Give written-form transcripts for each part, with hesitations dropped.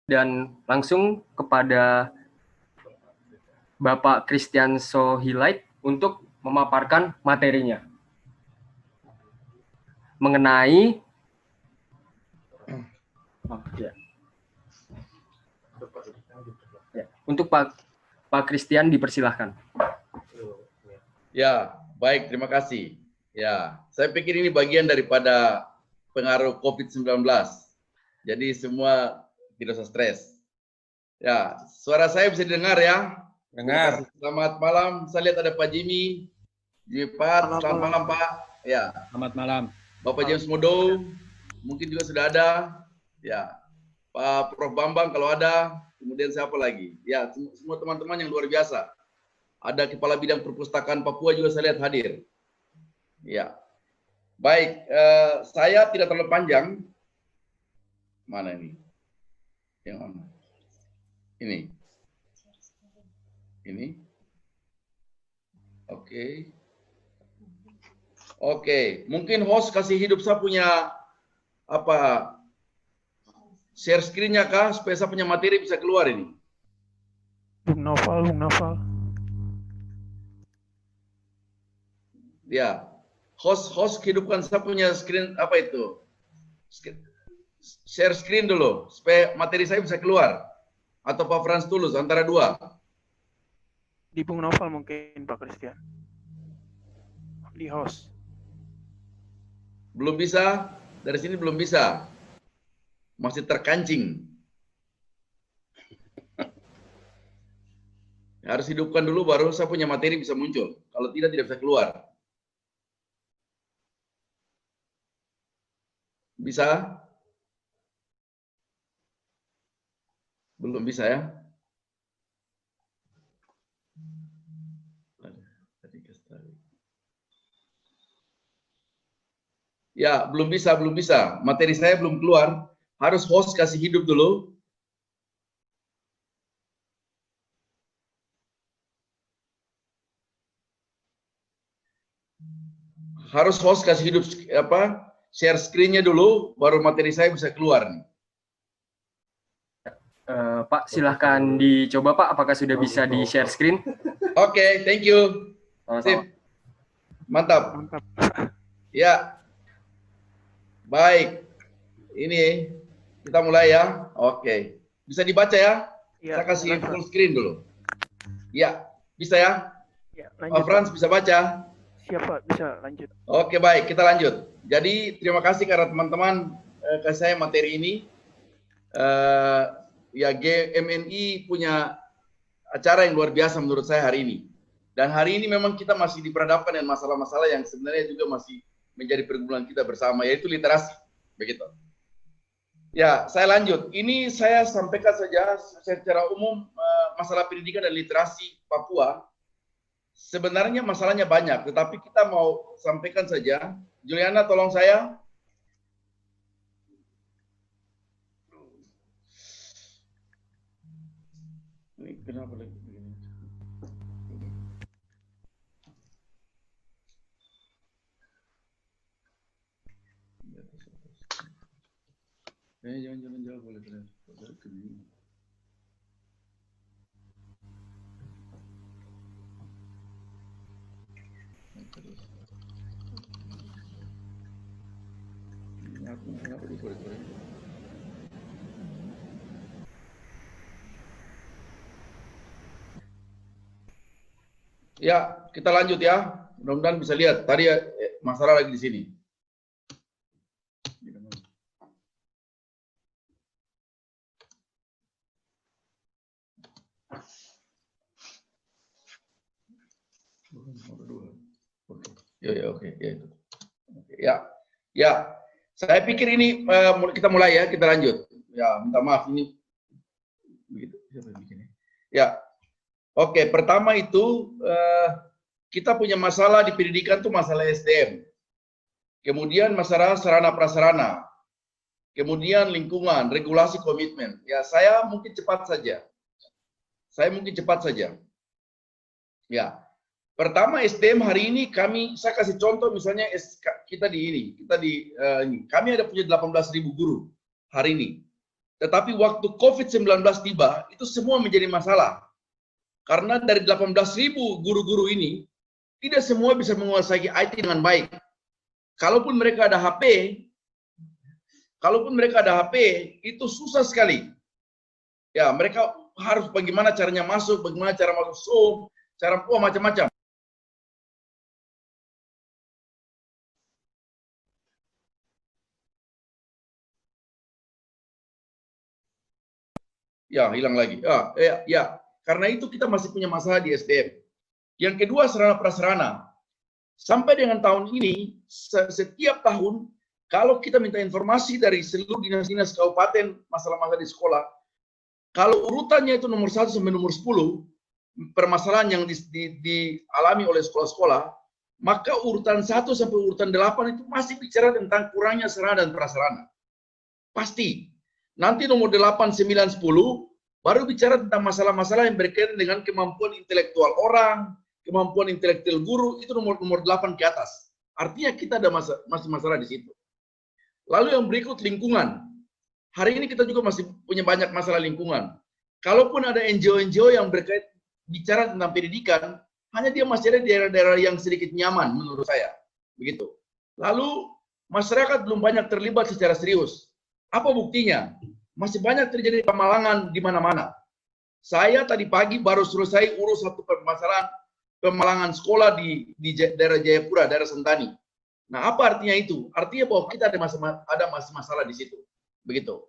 dan langsung kepada Bapak Christian Sohilait untuk memaparkan materinya mengenai untuk Pak Christian dipersilahkan. Ya, baik, terima kasih. Ya, saya pikir ini bagian daripada pengaruh COVID-19. Jadi semua tidak usah stres. Ya, suara saya bisa didengar ya? Dengar. Selamat malam. Saya lihat ada Pak Jimmy. Pat, selamat malam Pak. Ya. Selamat malam. Bapak James Modo, mungkin juga sudah ada. Ya. Pak Prof Bambang kalau ada. Kemudian siapa lagi? Ya, semua teman-teman yang luar biasa. Ada Kepala Bidang Perpustakaan Papua juga saya lihat hadir. Ya. Baik, saya tidak terlalu panjang. Mana ini? Yang mana? Ini. Ini. Oke. Oke, mungkin host kasih hidup saya punya apa? Share screen-nya kah supaya saya punya materi bisa keluar ini. Bung Novel. Ya. Host hidupkan saya punya screen apa itu? Share screen dulu supaya materi saya bisa keluar. Atau Pak Frans Tulus antara dua. Di Bung Novel mungkin Pak Christian. Di host. Belum bisa, dari sini belum bisa. Masih terkancing. Harus hidupkan dulu baru saya punya materi bisa muncul. Kalau tidak bisa keluar. Bisa? Belum bisa ya? Ya, belum bisa. Materi saya belum keluar. Harus host kasih hidup dulu. Harus host kasih hidup apa? Share screen-nya dulu, baru materi saya bisa keluar nih. Pak, silahkan dicoba Pak, apakah sudah bisa di share screen? Oke, thank you. Sip. Mantap. Ya. Baik. Ini kita mulai ya. Oke. Bisa dibaca ya? Saya kasih full screen dulu. Ya, bisa ya? Pak Frans bisa baca? Siapa bisa lanjut? Oke, baik, kita lanjut. Jadi terima kasih karena teman-teman kasih saya materi ini. Ya, GMNI punya acara yang luar biasa menurut saya hari ini. Dan hari ini memang kita masih diperhadapkan dengan masalah-masalah yang sebenarnya juga masih menjadi pergumulan kita bersama, yaitu literasi. Begitu. Ya, saya lanjut. Ini saya sampaikan saja secara umum masalah pendidikan dan literasi Papua. Sebenarnya masalahnya banyak, tetapi kita mau sampaikan saja. Juliana, tolong saya. Ini kenapa lagi begini? Jangan jawab boleh terus. Ya, kita lanjut ya. Mudah-mudahan bisa lihat. Tadi masalah lagi di sini. Oke. Ya. Saya pikir ini kita mulai ya, kita lanjut. Ya, minta maaf ini. Begitu. Ya. Oke, pertama itu kita punya masalah di pendidikan itu masalah SDM. Kemudian masalah sarana prasarana. Kemudian lingkungan, regulasi, komitmen. Ya, saya mungkin cepat saja. Ya. Pertama SDM hari ini saya kasih contoh misalnya kita di ini, kami ada punya 18.000 guru hari ini. Tetapi waktu COVID-19 tiba, itu semua menjadi masalah. Karena dari 18.000 guru-guru ini, tidak semua bisa menguasai IT dengan baik. Kalaupun mereka ada HP, itu susah sekali. Ya, mereka harus bagaimana caranya masuk, bagaimana cara masuk Zoom, cara macam-macam. Ya, hilang lagi. Ya, karena itu kita masih punya masalah di SDM. Yang kedua, sarana prasarana. Sampai dengan tahun ini, setiap tahun, kalau kita minta informasi dari seluruh dinas-dinas kabupaten, masalah-masalah di sekolah, kalau urutannya itu nomor 1 sampai nomor 10, permasalahan yang dialami oleh sekolah-sekolah, maka urutan 1 sampai urutan 8 itu masih bicara tentang kurangnya sarana dan prasarana. Pasti. Nanti nomor 8, 9, 10 baru bicara tentang masalah-masalah yang berkaitan dengan kemampuan intelektual orang, kemampuan intelektual guru, itu nomor 8 ke atas. Artinya kita ada masih masalah di situ. Lalu yang berikut lingkungan. Hari ini kita juga masih punya banyak masalah lingkungan. Kalaupun ada NGO-NGO yang bicara tentang pendidikan, hanya dia masih ada di daerah-daerah yang sedikit nyaman menurut saya. Begitu. Lalu masyarakat belum banyak terlibat secara serius. Apa buktinya? Masih banyak terjadi pemalangan di mana-mana. Saya tadi pagi baru selesai urus satu permasalahan pemalangan sekolah di daerah Jayapura, daerah Sentani. Nah, apa artinya itu? Artinya bahwa kita ada masih masalah di situ. Begitu.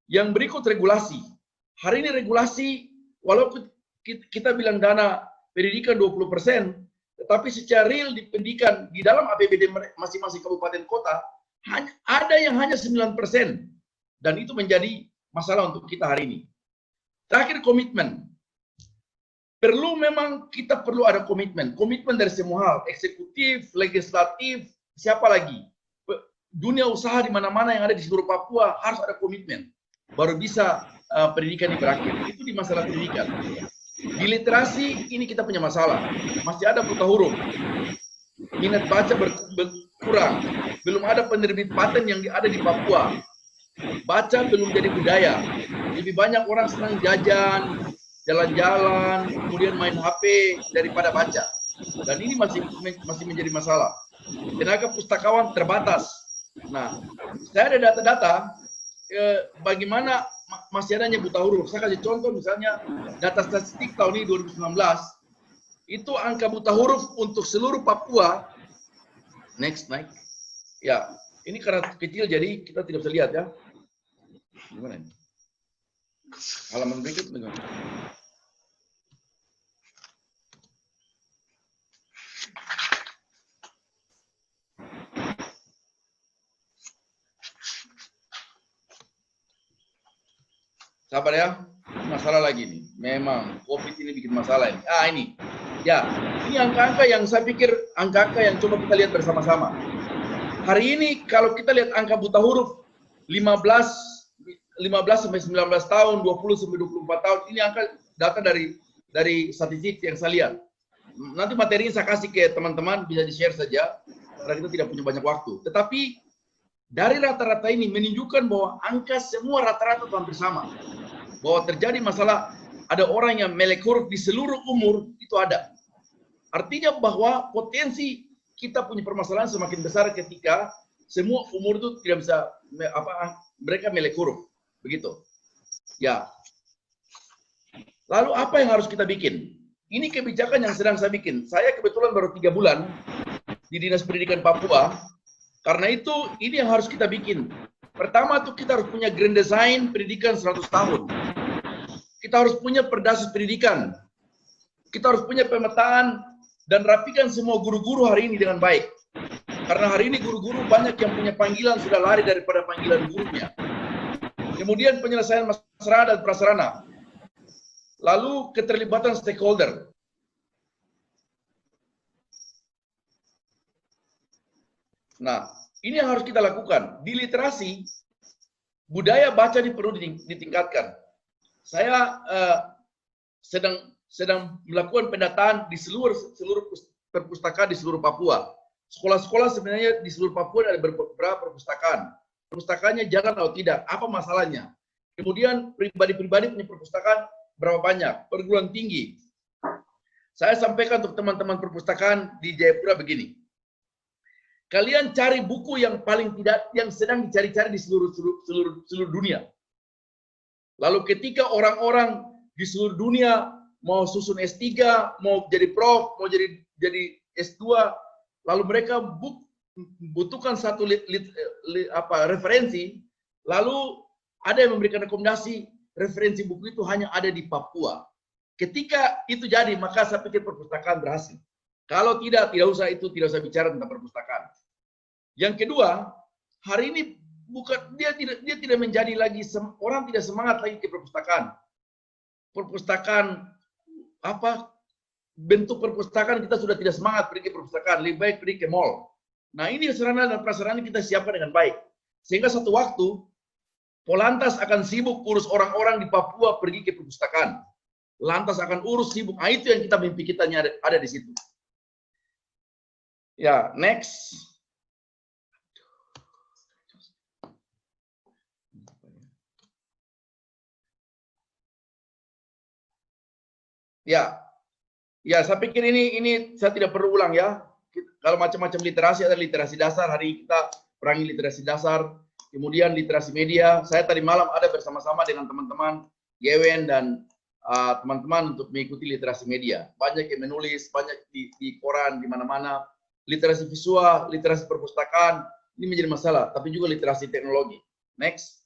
Yang berikut regulasi. Hari ini regulasi, walaupun kita bilang dana pendidikan 20%, tetapi secara real di pendidikan di dalam APBD masing-masing kabupaten kota, ada yang hanya 9%. Dan itu menjadi masalah untuk kita hari ini. Terakhir, komitmen. Kita perlu ada komitmen. Komitmen dari semua hal. Eksekutif, legislatif, siapa lagi? Dunia usaha di mana-mana yang ada di seluruh Papua harus ada komitmen. Baru bisa pendidikan ini berakhir. Itu di masalah pendidikan. Di literasi, ini kita punya masalah. Masih ada buta huruf. Minat baca berkurang. Belum ada penerbit paten yang ada di Papua. Baca belum jadi budaya. Lebih banyak orang senang jajan, jalan-jalan, kemudian main HP daripada baca. Dan ini masih menjadi masalah. Tenaga pustakawan terbatas. Nah, saya ada data-data bagaimana masih adanya buta huruf. Saya kasih contoh misalnya data statistik tahun ini 2019, itu angka buta huruf untuk seluruh Papua. Next, naik. Ya, ini karena kecil jadi kita tidak bisa lihat ya. Gimana ini? Halaman berikut bagaimana? Sabar ya, masalah lagi nih. Memang COVID ini bikin masalah ini. Ini. Ya, ini angka-angka yang saya pikir angka-angka yang coba kita lihat bersama-sama. Hari ini kalau kita lihat angka buta huruf 15 sampai 19 tahun, 20 sampai 24 tahun, ini angka data dari statistik yang saya lihat. Nanti materinya saya kasih ke teman-teman, bisa di-share saja karena kita tidak punya banyak waktu. Tetapi dari rata-rata ini menunjukkan bahwa angka semua rata-rata hampir sama. Bahwa terjadi masalah, ada orang yang melek huruf di seluruh umur, itu ada. Artinya bahwa potensi kita punya permasalahan semakin besar ketika semua umur itu tidak bisa mereka melek huruf. Begitu. Ya. Lalu apa yang harus kita bikin? Ini kebijakan yang sedang saya bikin. Saya kebetulan baru 3 bulan di Dinas Pendidikan Papua. Karena itu, ini yang harus kita bikin. Pertama tuh kita harus punya grand design pendidikan 100 tahun. Kita harus punya perdasar pendidikan. Kita harus punya pemetaan dan rapikan semua guru-guru hari ini dengan baik. Karena hari ini guru-guru banyak yang punya panggilan sudah lari daripada panggilan gurunya. Kemudian penyelesaian masalah dan prasarana. Lalu keterlibatan stakeholder. Nah, ini yang harus kita lakukan. Di literasi, budaya baca ini perlu ditingkatkan. Saya sedang melakukan pendataan di seluruh perpustakaan di seluruh Papua. Sekolah-sekolah sebenarnya di seluruh Papua ada beberapa perpustakaan. Perpustakaannya jalan atau tidak? Apa masalahnya? Kemudian pribadi-pribadi punya perpustakaan berapa banyak? Perguruan tinggi. Saya sampaikan untuk teman-teman perpustakaan di Jayapura begini. Kalian cari buku yang paling tidak, yang sedang dicari-cari di seluruh dunia. Lalu ketika orang-orang di seluruh dunia mau susun S3, mau jadi prof, mau jadi S2, lalu mereka butuhkan satu referensi, lalu ada yang memberikan rekomendasi, referensi buku itu hanya ada di Papua. Ketika itu jadi, maka saya pikir perpustakaan berhasil. Kalau tidak usah bicara tentang perpustakaan. Yang kedua, hari ini dia tidak menjadi lagi, orang tidak semangat lagi ke perpustakaan. Perpustakaan bentuk perpustakaan kita sudah tidak semangat pergi ke perpustakaan, lebih baik pergi ke mall. Nah, ini sarana dan prasarana kita siapkan dengan baik. Sehingga satu waktu Polantas akan sibuk urus orang-orang di Papua pergi ke perpustakaan. Lantas akan urus sibuk. Nah, itu yang kita mimpi kita ada di situ. Ya, next. Ya, saya pikir ini saya tidak perlu ulang ya. Kalau macam-macam literasi, ada literasi dasar. Hari kita perangi literasi dasar. Kemudian literasi media. Saya tadi malam ada bersama-sama dengan teman-teman GWN dan teman-teman untuk mengikuti literasi media. Banyak yang menulis, banyak di koran, di mana-mana. Literasi visual, literasi perpustakaan, ini menjadi masalah. Tapi juga literasi teknologi. Next.